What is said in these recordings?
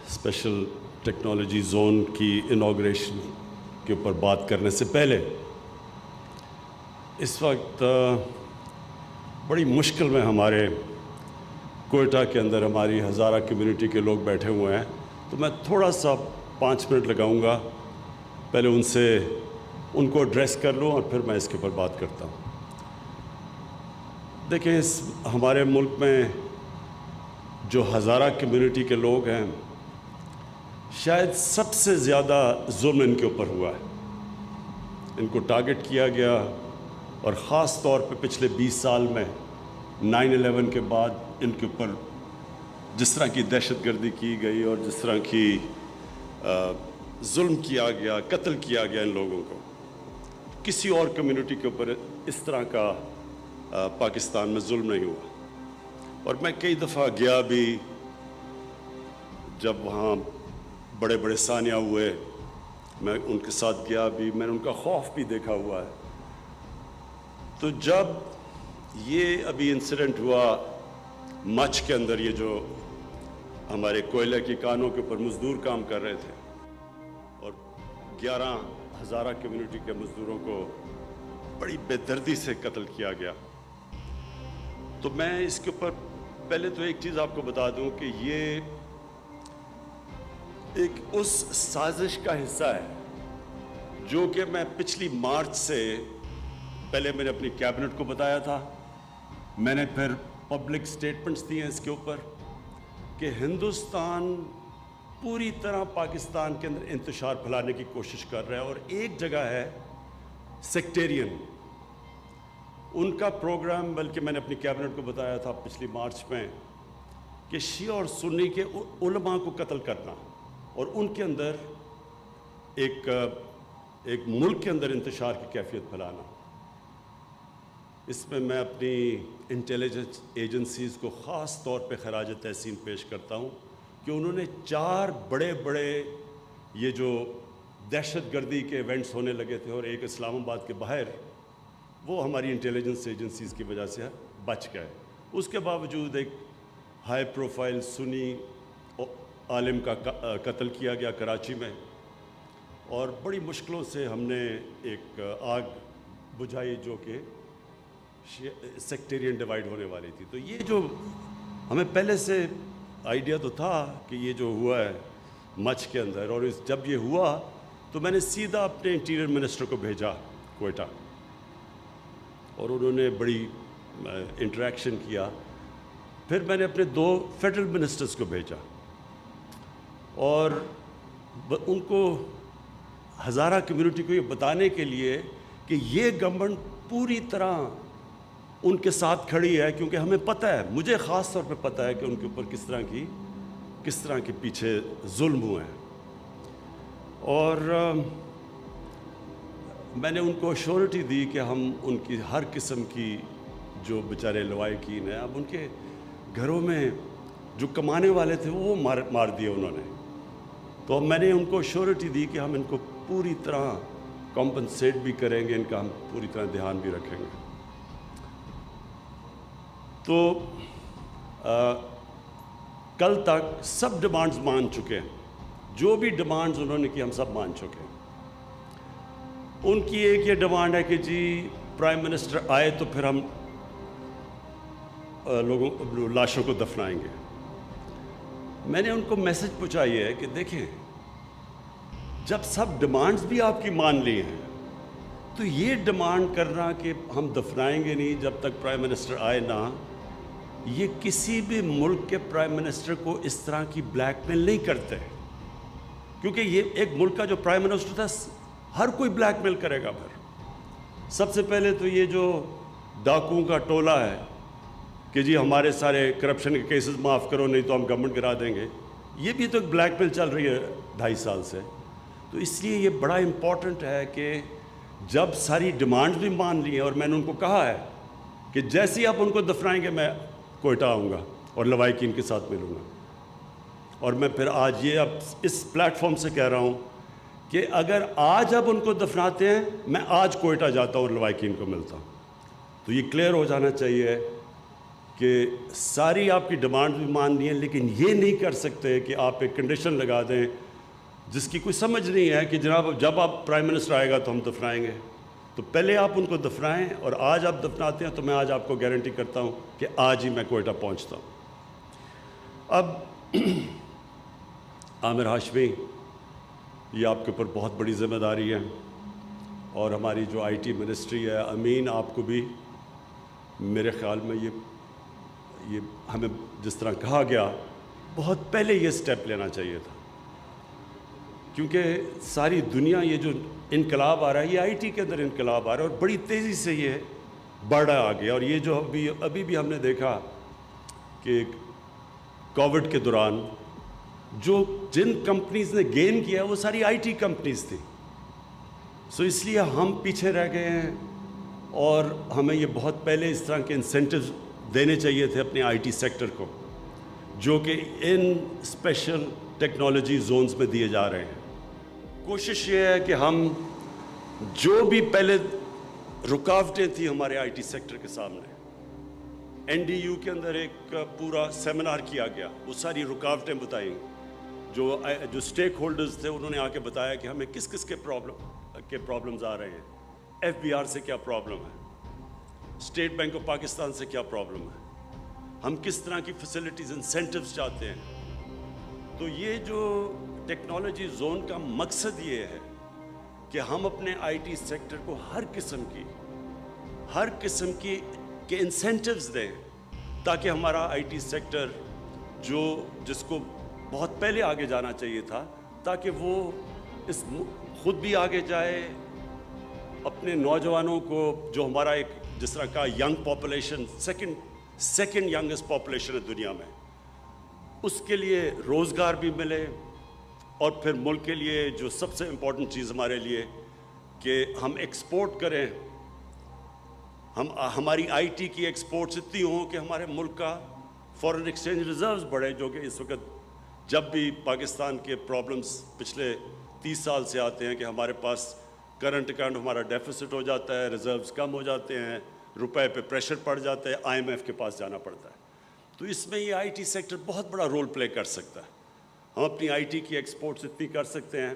Special technology zone کی inauguration کے اوپر بات کرنے سے پہلے اس وقت بڑی مشکل میں ہمارے کوئٹہ کے اندر ہماری ہزارہ کمیونٹی کے لوگ بیٹھے ہوئے ہیں، تو میں تھوڑا سا 5 منٹ لگاؤں گا، پہلے ان کو ایڈریس کر لوں اور پھر میں اس کے اوپر بات کرتا ہوں۔ دیکھیں، ہمارے ملک میں جو ہزارہ کمیونٹی کے لوگ ہیں، شاید سب سے زیادہ ظلم ان کے اوپر ہوا ہے، ان کو ٹارگٹ کیا گیا، اور خاص طور پہ پچھلے 20 سال میں 9/11 کے بعد ان کے اوپر جس طرح کی دہشت گردی کی گئی اور جس طرح کی ظلم کیا گیا، قتل کیا گیا ان لوگوں کو، کسی اور کمیونٹی کے اوپر اس طرح کا پاکستان میں ظلم نہیں ہوا۔ اور میں کئی دفعہ گیا بھی، جب وہاں بڑے بڑے سانحہ ہوئے میں ان کے ساتھ گیا بھی، میں نے ان کا خوف بھی دیکھا ہوا ہے۔ تو جب یہ ابھی انسیڈنٹ ہوا مچھ کے اندر، یہ جو ہمارے کوئلے کی کانوں کے اوپر مزدور کام کر رہے تھے اور 11 ہزارہ کمیونٹی کے مزدوروں کو بڑی بے دردی سے قتل کیا گیا، تو میں اس کے اوپر پہلے تو ایک چیز آپ کو بتا دوں کہ یہ ایک اس سازش کا حصہ ہے جو کہ میں پچھلی مارچ سے پہلے میں نے اپنی کیبنٹ کو بتایا تھا، میں نے پھر پبلک سٹیٹمنٹس دیے اس کے اوپر کہ ہندوستان پوری طرح پاکستان کے اندر انتشار پھیلانے کی کوشش کر رہا ہے، اور ایک جگہ ہے سیکٹیرین، ان کا پروگرام، بلکہ میں نے اپنی کیبنٹ کو بتایا تھا پچھلی مارچ میں کہ شیعہ اور سنی کے علماء کو قتل کرنا اور ان کے اندر ایک ملک کے اندر انتشار کی کیفیت پھیلانا۔ اس میں میں اپنی انٹیلیجنس ایجنسیز کو خاص طور پہ خراج تحسین پیش کرتا ہوں کہ انہوں نے 4 بڑے بڑے یہ جو دہشت گردی کے ایونٹس ہونے لگے تھے، اور ایک اسلام آباد کے باہر، وہ ہماری انٹیلیجنس ایجنسیز کی وجہ سے بچ گئے۔ اس کے باوجود ایک ہائی پروفائل سنی عالم کا قتل کیا گیا کراچی میں، اور بڑی مشکلوں سے ہم نے ایک آگ بجھائی جو کہ سیکٹیرین ڈیوائیڈ ہونے والی تھی۔ تو یہ جو ہمیں پہلے سے آئیڈیا تو تھا کہ یہ جو ہوا ہے مچھ کے اندر، اور جب یہ ہوا تو میں نے سیدھا اپنے انٹیریئر منسٹر کو بھیجا کوئٹہ، اور انہوں نے بڑی انٹریکشن کیا۔ پھر میں نے اپنے 2 فیڈرل منسٹرز کو بھیجا، اور ان کو ہزارہ کمیونٹی کو یہ بتانے کے لیے کہ یہ گورنمنٹ پوری طرح ان کے ساتھ کھڑی ہے، کیونکہ ہمیں پتہ ہے، مجھے خاص طور پہ پتہ ہے کہ ان کے اوپر کس طرح کے پیچھے ظلم ہوئے ہیں۔ اور میں نے ان کو ایشورٹی دی کہ ہم ان کی ہر قسم کی جو بیچارے لوائقین ہیں، اب ان کے گھروں میں جو کمانے والے تھے وہ مار دیے انہوں نے، تو میں نے ان کو ایشورٹی دی کہ ہم ان کو پوری طرح کمپنسیٹ بھی کریں گے، ان کا ہم پوری طرح دھیان بھی رکھیں گے۔ تو کل تک سب ڈیمانڈز مان چکے ہیں، جو بھی ڈیمانڈز انہوں نے کی ہم سب مان چکے ہیں۔ ان کی ایک یہ ڈیمانڈ ہے کہ جی پرائم منسٹر آئے تو پھر ہم لاشوں کو دفنائیں گے۔ میں نے ان کو میسج پہنچائی ہے کہ دیکھیں، جب سب ڈیمانڈز بھی آپ کی مان لی ہیں تو یہ ڈیمانڈ کرنا کہ ہم دفنائیں گے نہیں جب تک پرائم منسٹر آئے نہ، یہ کسی بھی ملک کے پرائم منسٹر کو اس طرح کی بلیک میل نہیں کرتے، کیونکہ یہ ایک ملک کا جو پرائم منسٹر تھا ہر کوئی بلیک میل کرے گا۔ پھر سب سے پہلے تو یہ جو ڈاکوؤں کا ٹولہ ہے کہ جی ہمارے سارے کرپشن کے کیسز معاف کرو نہیں تو ہم گورنمنٹ گرا دیں گے، یہ بھی تو ایک بلیک میل چل رہی ہے 2.5 سال سے۔ تو اس لیے یہ بڑا امپورٹنٹ ہے کہ جب ساری ڈیمانڈز بھی مان لی ہیں، اور میں نے ان کو کہا ہے کہ جیسے ہی آپ ان کو دفنائیں گے میں کوئٹہ آؤں گا اور لوائقین کے ساتھ ملوں گا، اور میں پھر آج یہ اب اس پلیٹ فارم سے کہہ رہا ہوں کہ اگر آج اب ان کو دفناتے ہیں میں آج کوئٹہ جاتا ہوں اور لوائقین کو ملتا ہوں۔ تو یہ کلیئر ہو جانا چاہیے کہ ساری آپ کی ڈیمانڈ بھی ماننی ہے، لیکن یہ نہیں کر سکتے کہ آپ ایک کنڈیشن لگا دیں جس کی کوئی سمجھ نہیں ہے کہ جناب جب آپ پرائم منسٹر آئے گا تو ہم دفنائیں گے. تو پہلے آپ ان کو دفنائیں، اور آج آپ دفناتے ہیں تو میں آج آپ کو گارنٹی کرتا ہوں کہ آج ہی میں کوئٹہ پہنچتا ہوں. اب عامر ہاشمی، یہ آپ کے اوپر بہت بڑی ذمہ داری ہے، اور ہماری جو آئی ٹی منسٹری ہے، امین آپ کو بھی میرے خیال میں یہ ہمیں جس طرح کہا گیا بہت پہلے یہ سٹیپ لینا چاہیے تھا، کیونکہ ساری دنیا یہ جو انقلاب آ رہا ہے یہ آئی ٹی کے اندر انقلاب آ رہا ہے، اور بڑی تیزی سے یہ بڑھ آ گیا. اور یہ جو ابھی بھی ہم نے دیکھا کہ کووڈ کے دوران جن کمپنیز نے گین کیا وہ ساری آئی ٹی کمپنیز تھیں. سو اس لیے ہم پیچھے رہ گئے ہیں، اور ہمیں یہ بہت پہلے اس طرح کے انسینٹیوز دینے چاہیے تھے اپنے آئی ٹی سیکٹر کو، جو کہ ان اسپیشل ٹیکنالوجی زونز میں دیے جا رہے ہیں. کوشش یہ ہے کہ ہم جو بھی پہلے رکاوٹیں تھیں ہمارے آئی ٹی سیکٹر کے سامنے، این ڈی یو کے اندر ایک پورا سیمینار کیا گیا، وہ ساری رکاوٹیں بتائیں، جو اسٹیک ہولڈرز تھے انہوں نے آ کے بتایا کہ ہمیں کس کس کے پرابلمز آ رہے ہیں. ایف بی آر سے کیا پرابلم ہے، اسٹیٹ بینک آف پاکستان سے کیا پرابلم ہے، ہم کس طرح کی فیسلٹیز انسینٹیوز چاہتے ہیں. تو یہ جو ٹیکنالوجی زون کا مقصد یہ ہے کہ ہم اپنے آئی ٹی سیکٹر کو ہر قسم کی کے انسینٹیوز دیں، تاکہ ہمارا آئی ٹی سیکٹر جس کو بہت پہلے آگے جانا چاہیے تھا، تاکہ وہ خود بھی آگے جائے، اپنے نوجوانوں کو، جو ہمارا ایک جس طرح کا young population second youngest population ہے دنیا میں، اس کے لیے روزگار بھی ملے، اور پھر ملک کے لیے جو سب سے امپورٹنٹ چیز ہمارے لیے کہ ہم ایکسپورٹ کریں، ہماری آئی ٹی کی ایکسپورٹس اتنی ہوں کہ ہمارے ملک کا فورن ایکسچینج ریزروز بڑھے، جو کہ اس وقت جب بھی پاکستان کے پرابلمز پچھلے 30 سال سے آتے ہیں کہ ہمارے پاس کرنٹ اکاؤنٹ ہمارا ڈیفیسٹ ہو جاتا ہے، ریزروز کم ہو جاتے ہیں، روپے پہ پریشر پڑ جاتا ہے، آئی ایم ایف کے پاس جانا پڑتا ہے. تو اس میں یہ آئی ٹی سیکٹر بہت بڑا رول پلے کر سکتا ہے. ہم اپنی آئی ٹی کی ایکسپورٹس اتنی کر سکتے ہیں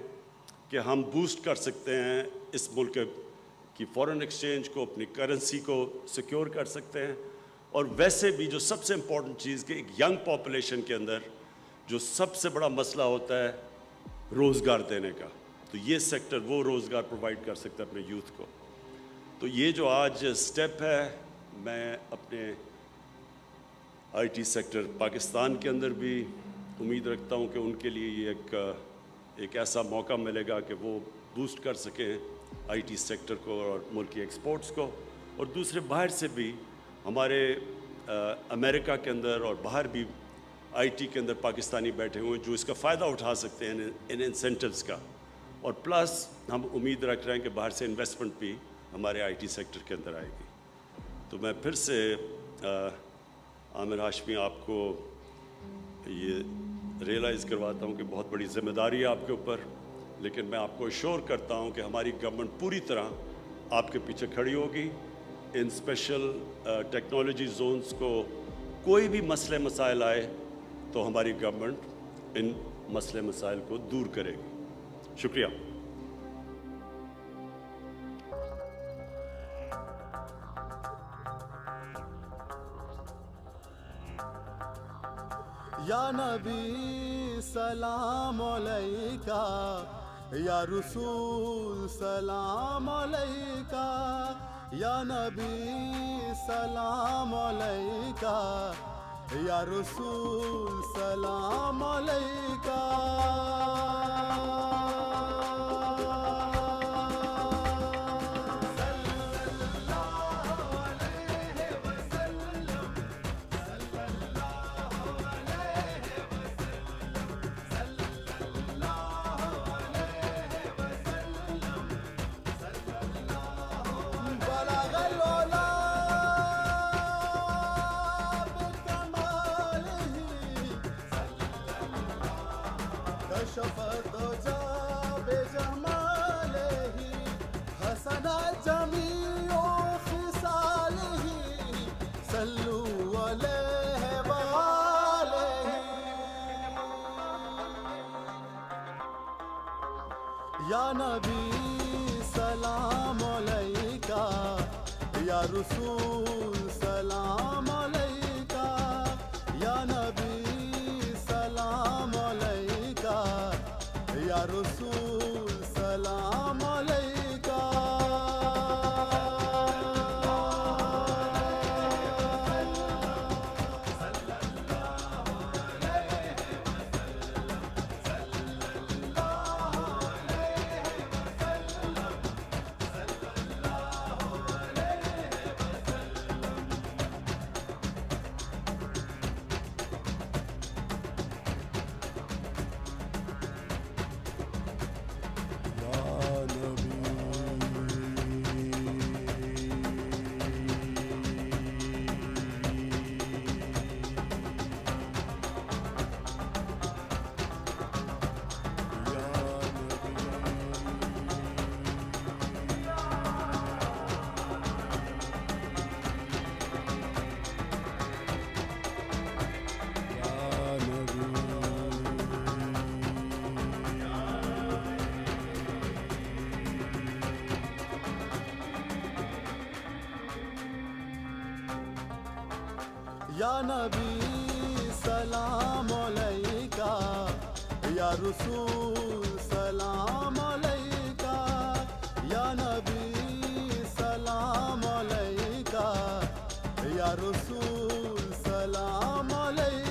کہ ہم بوسٹ کر سکتے ہیں اس ملک کی فورن ایکسچینج کو، اپنی کرنسی کو سیکیور کر سکتے ہیں. اور ویسے بھی جو سب سے امپورٹنٹ چیز کہ ایک ینگ پاپولیشن کے اندر جو سب سے بڑا مسئلہ ہوتا ہے روزگار دینے کا، تو یہ سیکٹر وہ روزگار پرووائڈ کر سکتا ہے اپنے یوتھ کو. تو یہ جو آج سٹیپ ہے، میں اپنے آئی ٹی سیکٹر پاکستان کے اندر بھی امید رکھتا ہوں کہ ان کے لیے یہ ایک ایسا موقع ملے گا کہ وہ بوسٹ کر سکیں آئی ٹی سیکٹر کو اور ملک کی ایکسپورٹس کو. اور دوسرے باہر سے بھی ہمارے امریکہ کے اندر اور باہر بھی آئی ٹی کے اندر پاکستانی بیٹھے ہوئے جو اس کا فائدہ اٹھا سکتے ہیں ان انسینٹیوز کا. اور پلس ہم امید رکھ رہے ہیں کہ باہر سے انویسٹمنٹ بھی ہمارے آئی ٹی سیکٹر کے اندر آئے گی. تو میں پھر سے عامر ہاشمی آپ کو یہ ریئلائز کرواتا ہوں کہ بہت بڑی ذمہ داری ہے آپ کے اوپر، لیکن میں آپ کو ایشور کرتا ہوں کہ ہماری گورنمنٹ پوری طرح آپ کے پیچھے کھڑی ہوگی. ان اسپیشل ٹیکنالوجی زونز کو کوئی بھی مسئلے مسائل آئے تو ہماری گورنمنٹ ان مسئلے مسائل کو دور کرے گی. شکریہ. یا نبی سلام علیکہ، یا رسول سلام علیکہ، یا نبی سلام علیکہ، یا رسول سلام علیکہ. كشف الضجى بجماله، حسن جميع خصاله، صلوا علیہ وآلہ یا نبی سلام علیکہ یا رسول سلام علیکہ یا نبی سلام علیکہ یا رسول سلام علیکہ یا نبی سلام علیکہ یا رسول سلام علیکہ یا نبی سلام علیکہ یا رسول سلام علیکہ